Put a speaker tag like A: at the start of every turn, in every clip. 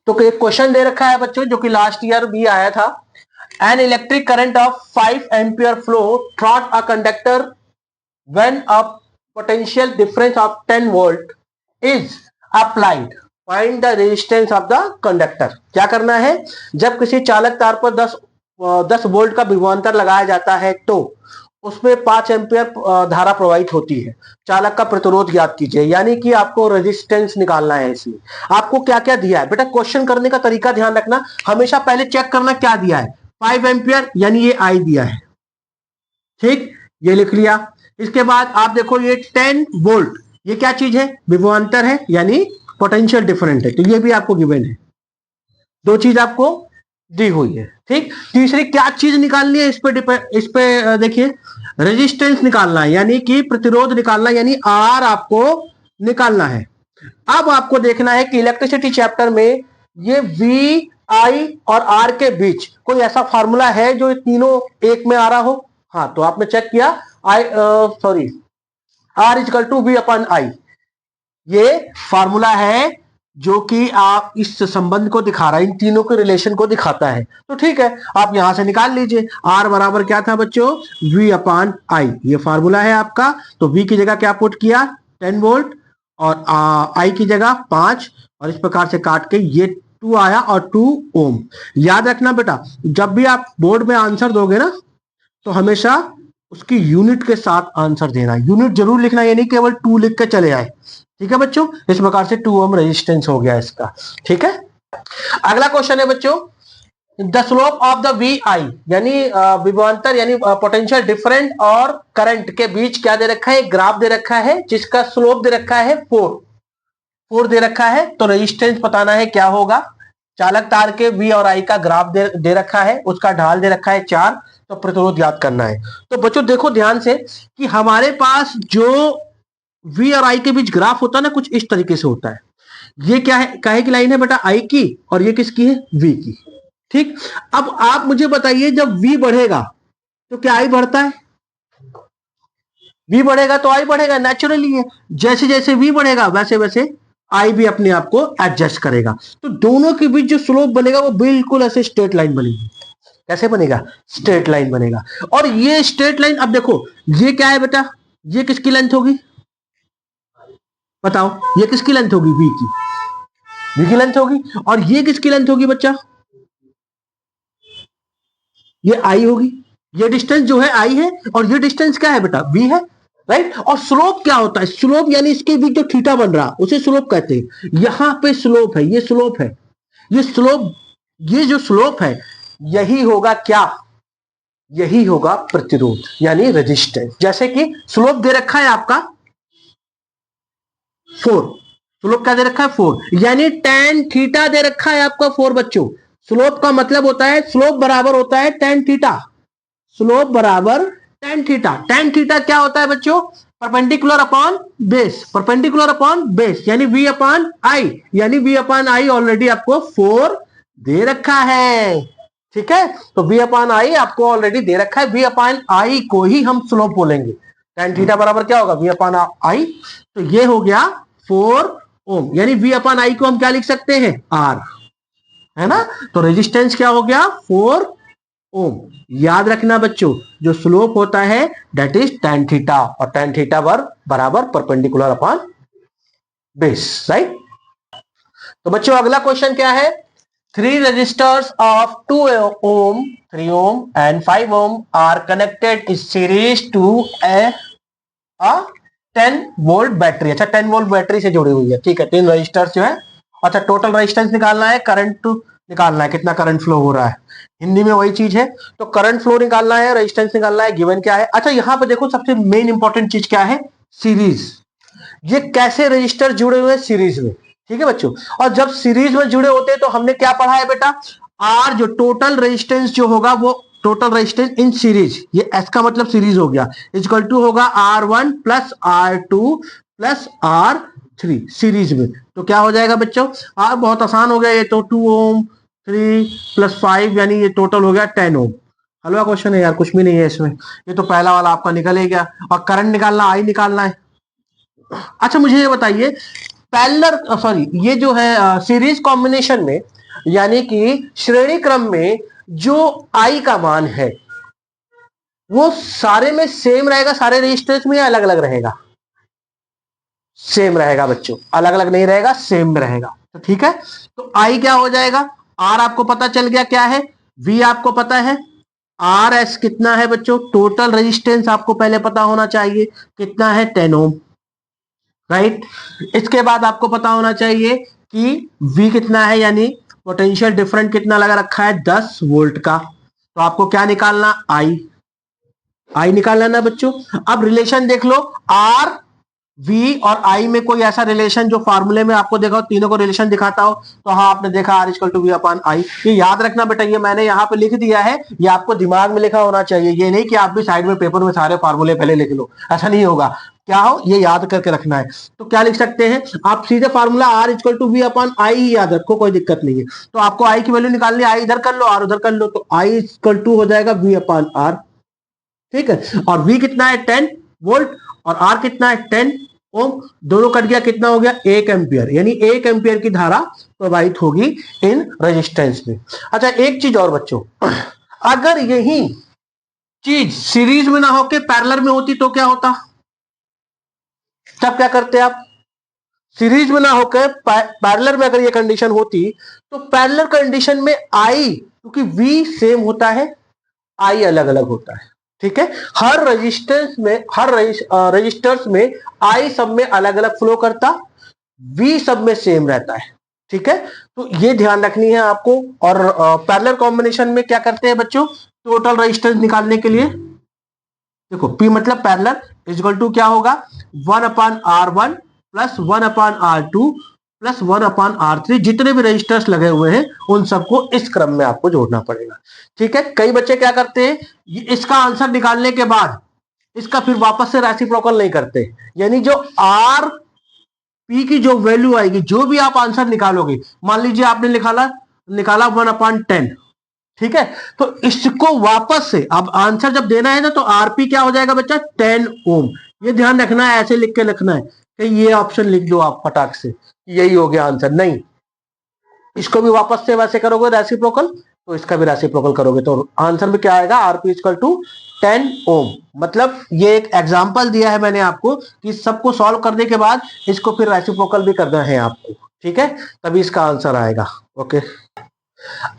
A: तो एक क्वेश्चन दे रखा है बच्चों जो कि लास्ट ईयर भी आया था। An electric current of 5 ampere flow through a conductor when a potential difference of 10 volt is applied, find the resistance of the conductor. क्या करना है, जब किसी चालक तार पर 10 वोल्ट का विभवांतर लगाया जाता है तो उसमें 5 एम्पियर धारा प्रवाहित होती है। चालक का प्रतिरोध ज्ञात कीजिए, यानी कि आपको रेजिस्टेंस निकालना है। इसमें आपको क्या क्या दिया है बेटा, क्वेश्चन करने का तरीका ध्यान रखना, हमेशा पहले चेक करना क्या दिया है। 5 एम्पियर यानी ये आई दिया है, ठीक, ये लिख लिया। इसके बाद आप देखो ये 10 वोल्ट, ये क्या चीज है, विभवांतर है यानी पोटेंशियल डिफरेंट है, तो ये भी आपको गिवन है। दो चीज आपको दी हुई है, ठीक। तीसरी क्या चीज निकालनी है, इस पे देखिए रेजिस्टेंस निकालना है, यानी कि प्रतिरोध निकालना है, यानी आर आपको निकालना है। अब आपको देखना है कि इलेक्ट्रिसिटी चैप्टर में ये वी आई और आर के बीच कोई ऐसा फार्मूला है जो तीनों एक में आ रहा हो। हाँ, तो आपने चेक किया आर इजकल टू वी अपन आई, ये फार्मूला है जो कि आप इस संबंध को दिखा रहा है, इन तीनों के रिलेशन को दिखाता है। तो ठीक है, आप यहां से निकाल लीजिए। आर बराबर क्या था बच्चों, वी अपान आई, ये फार्मूला है आपका। तो वी की जगह क्या पुट किया, 10 वोल्ट, और आई की जगह 5, और इस प्रकार से काट के ये 2 आया और 2 ओम। याद रखना बेटा, जब भी आप बोर्ड में आंसर दोगे ना तो हमेशा उसकी यूनिट के साथ आंसर देना, यूनिट जरूर लिखना, ये नहीं केवल 2 लिख के चले आए। ठीक है बच्चों, इस प्रकार से 2 ओम रेजिस्टेंस हो गया इसका। ठीक है, अगला क्वेश्चन है बच्चों, the slope of the V I, यानी विभवांतर यानी पोटेंशियल डिफरेंट और करंट के बीच क्या दे रखा है, एक ग्राफ दे रखा है जिसका स्लोप दे रखा है 4 दे रखा है। तो रेजिस्टेंस बताना है क्या होगा। चालक तार के वी और आई का ग्राफ दे रखा है, उसका ढाल दे रखा है 4, तो प्रतिरोध याद करना है। तो बच्चों देखो ध्यान से कि हमारे पास जो वी और आई के बीच ग्राफ होता है ना, कुछ इस तरीके से होता है। ये क्या है, काहे की लाइन है बेटा, आई की, और ये किसकी है, वी की। ठीक, अब आप मुझे बताइए जब वी बढ़ेगा तो क्या आई बढ़ता है, वी बढ़ेगा तो आई बढ़ेगा, नेचुरली है। जैसे जैसे वी बढ़ेगा वैसे वैसे आई भी अपने आप को एडजस्ट करेगा। तो दोनों के बीच जो स्लोप बनेगा वो बिल्कुल ऐसे स्ट्रेट लाइन बनेगी। कैसे बनेगा, स्ट्रेट लाइन बनेगा। और ये स्ट्रेट लाइन, अब देखो ये क्या है बेटा, ये किसकी लेंथ होगी बताओ, ये किसकी लेंथ होगी, वी की लेंथ होगी। और ये किसकी लेंथ होगी बच्चा, ये आई होगी। ये डिस्टेंस जो है आई है, और ये डिस्टेंस क्या है बेटा, वी है, राइट। और स्लोप क्या होता है, स्लोप यानी इसके बीच जो थीटा बन रहा उसे स्लोप कहते हैं। यहां पे स्लोप है, ये स्लोप है, ये स्लोप, ये जो स्लोप है यही होगा क्या, यही होगा प्रतिरोध यानी रेजिस्टेंस। जैसे कि स्लोप दे रखा है आपका 4, स्लोप क्या दे रखा है 4, यानी tan थीटा दे रखा है आपका 4 बच्चों। स्लोप का मतलब होता है, स्लोप बराबर होता है tan थीटा, स्लोप बराबर tan थीटा। tan थीटा क्या होता है बच्चों, perpendicular upon base, perpendicular upon base, यानी v अपॉन आई, यानी v अपॉन आई ऑलरेडी आपको 4 दे रखा है। ठीक है, तो v अपॉन आई आपको ऑलरेडी दे रखा है, v अपॉन आई को ही हम स्लोप बोलेंगे। tan थीटा बराबर क्या होगा, v अपॉन आई, तो ये हो गया 4 ओम, यानी v अपॉन आई को हम क्या लिख सकते हैं, r, है ना। तो रेजिस्टेंस क्या हो गया 4 ओम। याद रखना बच्चों, जो स्लोप होता है दैट इज tan थीटा, और tan थीटा बराबर परपेंडिकुलर अपॉन बेस, राइट। तो बच्चों अगला क्वेश्चन क्या है, 3 resistors of 2 ohm, 3 ohm and 5 ohm are connected in series to a 10 volt battery. अच्छा, 10 वोल्ट बैटरी से जुड़ी हुई है, ठीक है। 3 रजिस्टर्स जो है, अच्छा टोटल रेजिस्टेंस निकालना है, करंट निकालना है, कितना करंट फ्लो हो रहा है, हिंदी में वही चीज है। तो करंट फ्लो निकालना है, रेजिस्टेंस निकालना है, गिवन क्या है। अच्छा यहाँ पे देखो सबसे मेन इंपॉर्टेंट चीज क्या है, सीरीज। ये कैसे रजिस्टर जुड़े हुए हैं, सीरीज में, ठीक है बच्चों। और जब सीरीज में जुड़े होते हैं तो हमने क्या पढ़ा है बेटा, आर जो टोटल रेजिस्टेंस जो होगा वो टोटल रेजिस्टेंस इन सीरीज, ये एस का मतलब सीरीज हो गया, इक्वल टू होगा R1 plus R2 plus R3 series में। तो क्या हो जाएगा बच्चों, बहुत आसान हो गया ये तो, 2 ओम 3 प्लस 5 यानी ये टोटल हो गया 10 ओम। हलवा क्वेश्चन है यार, कुछ भी नहीं है इसमें, ये तो पहला वाला आपका निकल ही गया। और करंट निकालना, आई निकालना है। अच्छा मुझे ये बताइए, पैरेलल सॉरी ये जो है सीरीज कॉम्बिनेशन में यानी कि श्रेणी क्रम में जो आई का मान है वो सारे में सेम रहेगा, सारे रजिस्टर्स में, या अलग अलग रहेगा? सेम रहेगा बच्चों, अलग अलग नहीं रहेगा, सेम में रहेगा। तो ठीक है, तो आई क्या हो जाएगा? आर आपको पता चल गया क्या है, वी आपको पता है, आर एस कितना है बच्चों? टोटल रेजिस्टेंस आपको पहले पता होना चाहिए कितना है, 10 ओम, राइट। इसके बाद आपको पता होना चाहिए कि वी कितना है, यानी पोटेंशियल डिफरेंट कितना लगा रखा है, 10 वोल्ट का। तो आपको क्या निकालना, आई निकालना ना बच्चों। अब रिलेशन देख लो, आर वी और आई में कोई ऐसा रिलेशन जो फार्मूले में आपको देखा हो, तीनों को रिलेशन दिखाता हो, तो हाँ आपने देखा R equal to V upon I. ये याद रखना बेटा, ये मैंने यहाँ पे लिख दिया है, ये आपको दिमाग में लिखा होना चाहिए, ये नहीं कि आप भी साइड में पेपर में सारे फार्मूले पहले लिख लो, ऐसा नहीं होगा। क्या हो, ये याद करके रखना है। तो क्या लिख सकते हैं आप, सीधे formula R equal to V upon I ही याद रखो, कोई दिक्कत नहीं है। तो आपको आई की वैल्यू निकालनी, आई इधर कर लो, आर उधर कर लो, तो आई इक्वल टू हो जाएगा वी अपॉन आर, ठीक है। और वी कितना है, 10 वोल्ट, और आर कितना है, 10 ओम। दोनों कट गया, कितना हो गया, 1 एम्पियर, यानी 1 एम्पियर की धारा प्रवाहित होगी इन रेजिस्टेंस में। अच्छा एक चीज और बच्चों, अगर यही चीज सीरीज में ना होके पैरेलल में होती तो क्या होता? तब क्या करते आप? सीरीज में ना होकर पैरेलल में अगर ये कंडीशन होती तो पैरेलल कंडीशन में आई, क्योंकि वी सेम होता है, आई अलग अलग होता है, ठीक है। हर रजिस्टेंस में, हर रजिस्टर्स में आई सब में अलग अलग फ्लो करता, वी सब में सेम रहता है, ठीक है। तो ये ध्यान रखनी है आपको। और पैरेलल कॉम्बिनेशन में क्या करते हैं बच्चों, टोटल रजिस्टेंस निकालने के लिए देखो, P मतलब पैरेलल इक्वल टू क्या होगा, 1 upon R1 plus 1 upon R2 plus 1 upon R3, जितने भी रजिस्टर्स लगे हुए हैं उन सबको इस क्रम में आपको जोड़ना पड़ेगा, ठीक है। कई बच्चे क्या करते हैं, इसका आंसर निकालने के बाद इसका फिर वापस से रेसिप्रोकल नहीं करते, यानी जो आर पी की जो वैल्यू आएगी, जो भी आप आंसर निकालोगे, मान लीजिए आपने निकाला 1 अपॉन 10, ठीक है, तो इसको वापस से अब आंसर जब देना है ना, तो आरपी क्या हो जाएगा बच्चा, 10 ओम। ये ध्यान रखना है, ऐसे लिख के लिखना है कि ये ऑप्शन लिख दो आप फटाक से, यही हो गया आंसर, नहीं। इसको भी वापस से वैसे करोगे रेसिप्रोकल, तो इसका भी रेसिप्रोकल करोगे, तो आंसर में क्या आएगा, आरपी इक्वल टू 10 ओम। मतलब ये एक एग्जांपल दिया है मैंने आपको कि सबको सॉल्व करने के बाद इसको फिर रेसिप्रोकल भी करना है आपको, ठीक है, तभी इसका आंसर आएगा। ओके,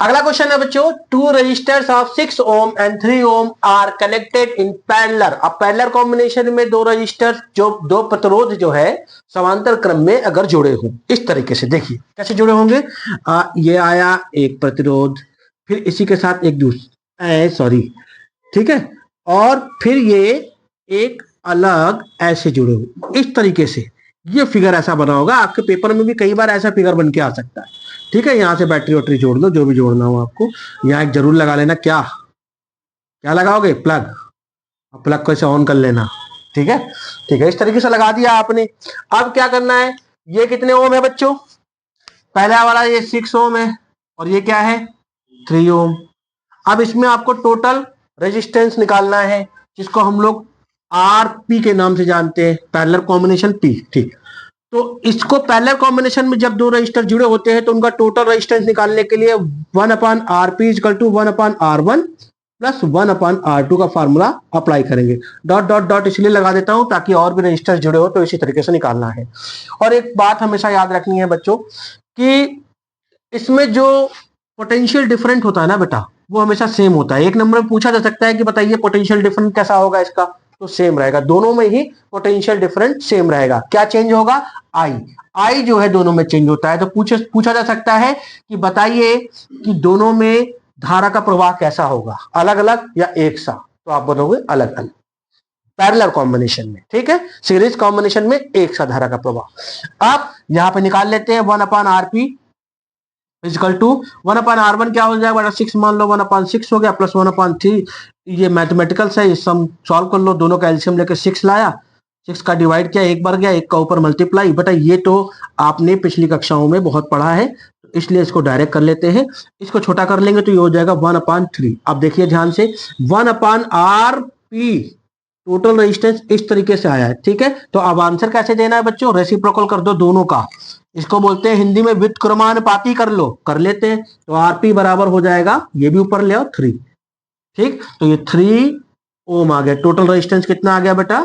A: अगला क्वेश्चन है बच्चों, 2 registers of 6 ohm and 3 ohm are connected in parallel. अब पैरेलल कॉम्बिनेशन में दो रजिस्टर, जो दो प्रतिरोध जो है समांतर क्रम में अगर जुड़े हों, इस तरीके से देखिए कैसे जुड़े होंगे। ये आया एक प्रतिरोध, फिर इसी के साथ एक दूसरा सॉरी, ठीक है, और फिर ये एक अलग ऐसे जुड़े हो, इस तरीके से ये फिगर ऐसा बना होगा। आपके पेपर में भी कई बार ऐसा फिगर बन के आ सकता है, ठीक है। यहां से बैटरी वैटरी जोड़ लो, जो भी जोड़ना हो आपको। यहाँ एक जरूर लगा लेना, क्या क्या लगाओगे, प्लग, प्लग को ऐसे ऑन कर लेना, ठीक है, ठीक है, इस तरीके से लगा दिया आपने। अब क्या करना है, ये कितने ओम है बच्चों, पहला वाला ये 6 ओम है, और ये क्या है, 3 ओम। अब इसमें आपको टोटल रेजिस्टेंस निकालना है, जिसको हम लोग आर पी के नाम से जानते हैं, पैरेलल कॉम्बिनेशन पी, ठीक। तो इसको पैरेलल कॉम्बिनेशन में जब दो रजिस्टर जुड़े होते हैं तो उनका टोटल रेजिस्टेंस निकालने के लिए 1 upon R P equal to 1 upon R1 plus 1 upon R2 का फार्मूला अप्लाई करेंगे। डॉट डॉट डॉट इसलिए लगा देता हूं ताकि और भी रजिस्टर जुड़े हो तो इसी तरीके से निकालना है। और एक बात हमेशा याद रखनी है बच्चों कि इसमें जो पोटेंशियल डिफरेंट होता है ना बेटा, वो हमेशा सेम होता है। एक नंबर में पूछा जा सकता है कि बताइए पोटेंशियल डिफरेंट कैसा होगा इसका, तो सेम रहेगा, दोनों में ही पोटेंशियल डिफरेंट सेम रहेगा। क्या चेंज होगा, आई जो है दोनों में चेंज होता है। तो पूछा जा सकता है कि बताइए कि दोनों में धारा का प्रवाह कैसा होगा, अलग अलग या एक सा, तो आप बताओगे अलग अलग पैरेलल कॉम्बिनेशन में, ठीक है। सीरीज कॉम्बिनेशन में एक सा धारा का प्रवाह। अब यहां पे निकाल लेते हैं 1 upon RP equal to 1 upon R1 क्या हो जाएगा, 6 मान लो, 1 अपॉन 6 हो गया, प्लस 1 अपॉन 3, ये मैथमेटिकल से सम सॉल्व कर लो, दोनों का एलसीएम लेके 6 लाया, 6 का डिवाइड किया, एक बार गया, एक का ऊपर मल्टीप्लाई। बेटा ये तो आपने पिछली कक्षाओं में बहुत पढ़ा है, इसलिए इसको डायरेक्ट कर लेते हैं। इसको छोटा कर लेंगे तो ये हो जाएगा 1 अपॉन 3। अब देखिए ध्यान से, 1 upon R P total resistance इस तरीके से आया है, ठीक है। तो अब आंसर कैसे देना है बच्चों, रेसिप्रोकल कर दो दोनों का, इसको बोलते हैं हिंदी में व्युत्क्रमानुपाती कर लो, कर लेते हैं। तो आरपी बराबर हो जाएगा, ये भी ऊपर ले आओ 3, ठीक। तो ये 3 ओम आ गया, टोटल रेजिस्टेंस कितना आ गया बेटा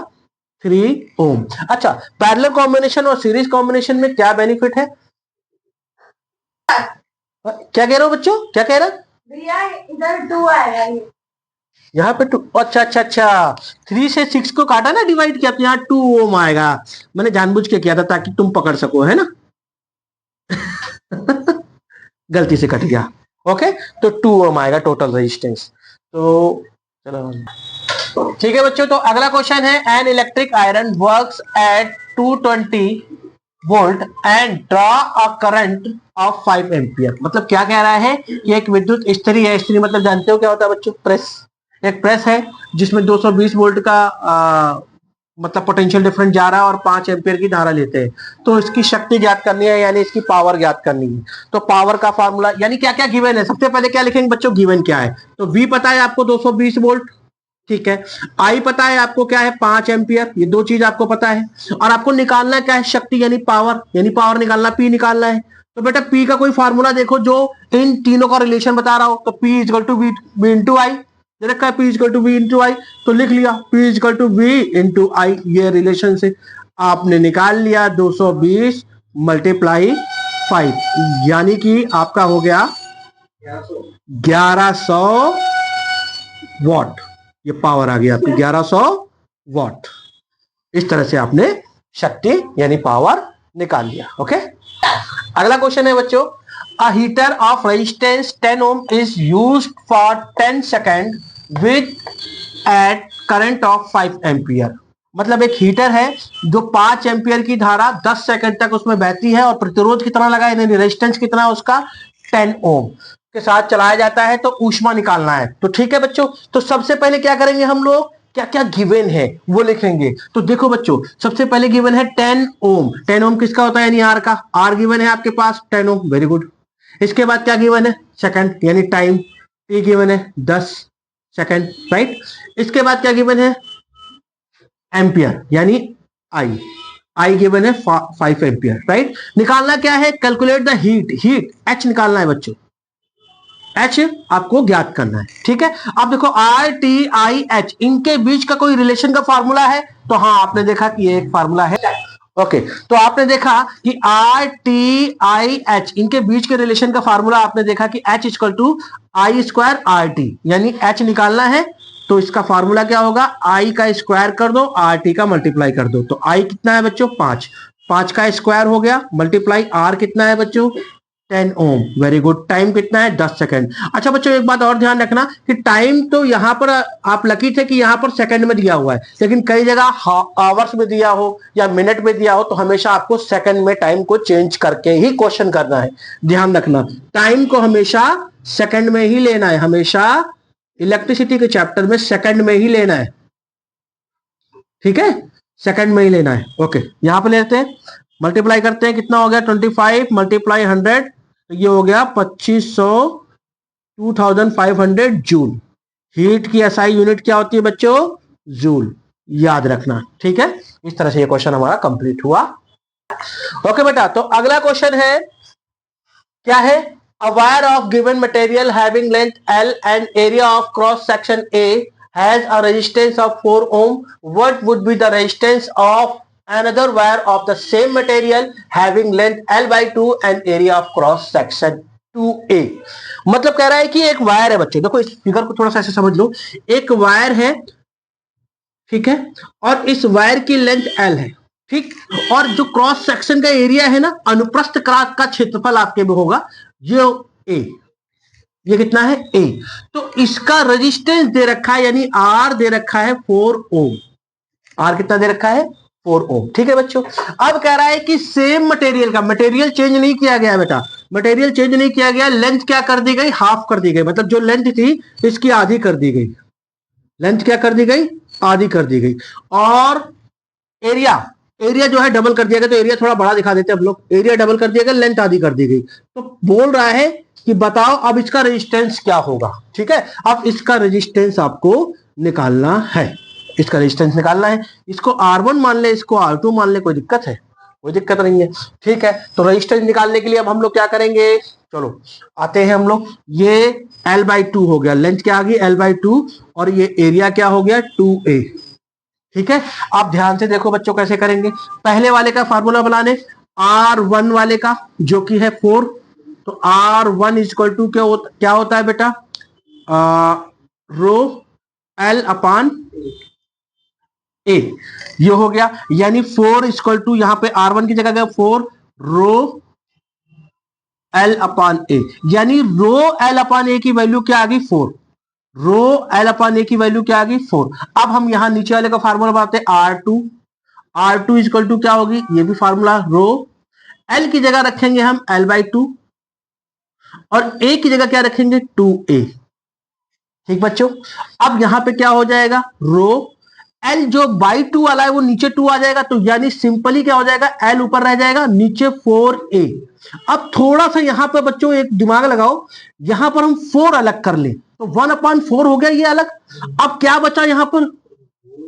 A: 3 ओम। अच्छा, पैरेलल कॉम्बिनेशन और सीरीज कॉम्बिनेशन में क्या बेनिफिट है, क्या कह रहे हो बच्चों, क्या कह रहे हो भैया, इधर 2 आएगा यहाँ पे 2, अच्छा अच्छा अच्छा, 3 से 6 को काटा ना, डिवाइड किया, तो यहाँ 2 ओम आएगा, मैंने जानबूझ के किया था ताकि तुम पकड़ सको, है ना। गलती से कट गया, ओके। तो 2 ओम आएगा टोटल रेजिस्टेंस। तो चलो ठीक है बच्चों, तो अगला क्वेश्चन है, an electric iron works at 220 volt and draw a current of 5 ampere. मतलब क्या कह रहा है कि एक विद्युत इस्त्री है, इस्त्री मतलब जानते हो क्या होता है बच्चों, प्रेस। एक प्रेस है जिसमें 220 वोल्ट का मतलब पोटेंशियल डिफरेंस जा रहा है और 5 एम्पियर की धारा लेते हैं। तो इसकी शक्ति ज्ञात करनी है, यानी इसकी पावर ज्ञात करनी है। तो पावर का फार्मूला, यानी क्या क्या गिवन है, सबसे पहले क्या लिखेंगे बच्चों, गिवन क्या है। तो V पता है आपको 220 वोल्ट, ठीक है। I पता है आपको क्या है 5 एम्पियर, ये 2 चीज आपको पता है। और आपको निकालना क्या है, शक्ति यानी पावर, यानी पावर निकालना, P निकालना है। तो बेटा P का कोई फार्मूला देखो जो इन तीनों का रिलेशन बता रहा हो। तो P equal to V into I, रखा है P equal to V into I, तो लिख लिया P equal to V into I, ये रिलेशन से आपने निकाल लिया 220 मल्टीप्लाई 5, यानी कि आपका हो गया 1100 वॉट, ये पावर आ गई आपकी 1100 वॉट। इस तरह से आपने शक्ति यानी पावर निकाल लिया, ओके। अगला क्वेश्चन है बच्चों, a heater of resistance 10 ohm is used for 10 second with at current of 5 ampere। मतलब एक हीटर है जो 5 एम्पियर की धारा 10 सेकंड तक उसमें बहती है और प्रतिरोध कितना लगा है, यानी रेजिस्टेंस कितना है उसका 10 ओम के साथ चलाया जाता है। तो ऊष्मा निकालना है। तो ठीक है बच्चों, तो सबसे पहले क्या करेंगे हम लोग, क्या क्या गिवन है वो लिखेंगे। तो देखो बच्चों, सबसे पहले गिवन है 10 ओम। 10 ओम किसका होता है, यानी आर का, आर गिवन है आपके पास 10 ओम, वेरी गुड। इसके बाद क्या गिवन है, सेकंड यानी टाइम, टी गिवन है 10 सेकंड, राइट। इसके बाद क्या गिवन है, एम्पियर यानी आई, आई गिवन है 5 एम्पियर, राइट। निकालना क्या है, calculate the heat, heat H निकालना है बच्चों, एच आपको ज्ञात करना है, ठीक है। अब देखो आर टी आई एच, इनके बीच का कोई रिलेशन का फॉर्मूला है। तो हाँ, आपने देखा कि ये एक फार्मूला है, ओके। तो आपने देखा कि आर टी आई एच, इनके बीच के रिलेशन का फार्मूला आपने देखा कि H equal to I square R T, यानी एच निकालना है तो इसका फार्मूला क्या होगा, आई का स्क्वायर कर दो, आर टी का मल्टीप्लाई कर दो। तो आई कितना है बच्चों 5, 5 का स्क्वायर हो गया, मल्टीप्लाई आर कितना है बच्चों 10 ओम, वेरी गुड। टाइम कितना है 10 सेकंड। अच्छा बच्चों, एक बात और ध्यान रखना कि टाइम तो यहां पर आप लकी थे कि यहां पर सेकंड में दिया हुआ है, लेकिन कई जगह आवर्स में दिया हो या मिनट में दिया हो, तो हमेशा आपको सेकंड में टाइम को चेंज करके ही क्वेश्चन करना है। ध्यान रखना, टाइम को हमेशा सेकंड में ही लेना है, हमेशा इलेक्ट्रिसिटी के चैप्टर में सेकंड में ही लेना है, ठीक है, सेकंड में ही लेना है, ओके। यहां पर लेते हैं, मल्टीप्लाई करते हैं, कितना हो गया 25 मल्टीप्लाई 100, ये हो गया 2500, 2500 जूल। हीट की एसआई यूनिट क्या होती है बच्चों, जूल, याद रखना, ठीक है। इस तरह से ये क्वेश्चन हमारा कंप्लीट हुआ, ओके बेटा। तो अगला क्वेश्चन है, क्या है, a wire of given material having length L and area of cross section A has a resistance of 4 ohm. What would be the resistance of another wire of the same material having length L by 2 and area of cross section 2A? मतलब कह रहा है कि एक wire है बच्चों, देखो इस फिगर को थोड़ा सा ऐसे समझ लो, एक वायर है, ठीक है, और इस वायर की लेंथ L है, ठीक, और जो क्रॉस सेक्शन का एरिया है ना, अनुप्रस्थ काट का क्षेत्रफल आपके में होगा ये ए, ये कितना है ए। तो इसका रेजिस्टेंस दे रखा है, यानी आर दे रखा है 4 ओम, आर कितना दे रखा है 4 ओम, ठीक है बच्चों। अब कह रहा है कि सेम मटेरियल का, मटेरियल चेंज नहीं किया गया बेटा, मटेरियल चेंज नहीं किया गया, लेंथ क्या कर दी गई, हाफ कर दी गई, मतलब जो लेंथ थी इसकी आधी कर दी गई, लेंथ क्या कर दी गई, आधी कर दी गई। और एरिया, एरिया जो है डबल कर दिया गया, तो एरिया थोड़ा बड़ा दिखा देते हैं हम लोग, एरिया डबल कर दिया गया, लेंथ आधी कर दी गई। तो बोल रहा है कि बताओ अब इसका रेजिस्टेंस क्या होगा, ठीक है। अब इसका रेजिस्टेंस आपको निकालना है, इसका रेजिस्टेंस निकालना है। इसको R1 मान ले, इसको R2 मान ले, कोई दिक्कत है? कोई दिक्कत नहीं है। ठीक है, तो रेजिस्टेंस निकालने के लिए अब हम लोग क्या करेंगे, चलो आते हैं हम लोग। ये L/2 हो गया, लेंथ क्या आ गई L/2, और ये एरिया क्या हो गया 2A। ठीक है, आप ध्यान से देखो बच्चों कैसे करेंगे। पहले वाले का फार्मूला बनाने, R1 वाले का जो कि है 4, तो R1 इक्वल टू क्या होता है बेटा, रो L/A, ये हो गया। यानी 4 इक्वल टू, यहां पे R1 की जगह 4 रो L/A, यानी रो L/A की वैल्यू क्या आ गई 4, रो L/A की वैल्यू क्या आ गई 4। अब हम यहां नीचे वाले का फार्मूला बनाते हैं, R2 इक्वल टू क्या होगी, ये भी फार्मूला, रो L की जगह रखेंगे हम L/2 और A की जगह क्या रखेंगे 2A। ठीक बच्चों, अब यहां पे क्या हो जाएगा, रो L जो बाई 2 वाला है वो नीचे 2 आ जाएगा, तो यानी सिंपली क्या हो जाएगा, L ऊपर रह जाएगा, नीचे 4A। अब थोड़ा सा यहां पर बच्चों एक दिमाग लगाओ, यहां पर हम 4 अलग कर ले तो 1/4 हो गया ये अलग। अब क्या बचा यहां पर,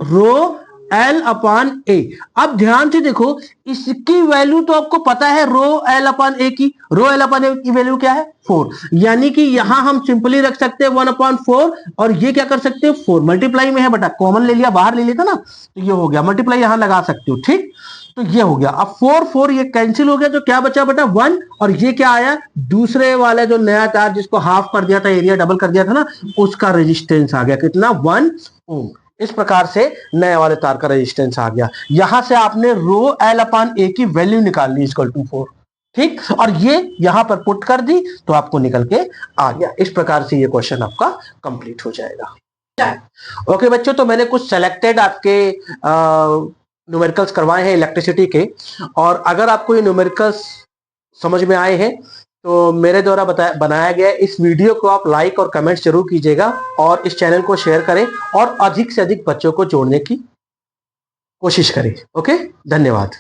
A: रो L/A। अब ध्यान से देखो, इसकी वैल्यू तो आपको पता है, रो L/A की, रो L/A की वैल्यू क्या है 4, यानी कि यहां हम सिंपली रख सकते हैं 1/4, और ये क्या कर सकते हैं 4 मल्टीप्लाई में है बेटा, कॉमन ले लिया, बाहर ले लेता ना, तो ये हो गया, मल्टीप्लाई यहां लगा सकते हो। ठीक, तो ये हो गया। अब 4 ये कैंसिल हो गया, तो क्या बचा बेटा 1, और ये क्या आया, दूसरे वाला जो नया तार जिसको हाफ कर दिया था, एरिया डबल कर दिया था ना, उसका रेजिस्टेंस आ गया कितना 1 ओम। इस प्रकार से नए वाले तार का रेजिस्टेंस आ गया। यहां से आपने रो L/A की वैल्यू निकालनी इक्वल टू 4। ठीक, और ये यहां पर पुट कर दी तो आपको निकल के आ गया। इस प्रकार से ये क्वेश्चन आपका कंप्लीट हो जाएगा। ओके बच्चों, तो मैंने कुछ सेलेक्टेड आपके न्यूमेरिकल्स करवाए हैं इलेक्ट्रिसिटी के, और अगर आपको ये न्यूमेरिकल्स समझ में आए हैं तो मेरे द्वारा बनाया गया इस वीडियो को आप लाइक और कमेंट जरूर कीजिएगा, और इस चैनल को शेयर करें और अधिक से अधिक बच्चों को जोड़ने की कोशिश करें। ओके, धन्यवाद।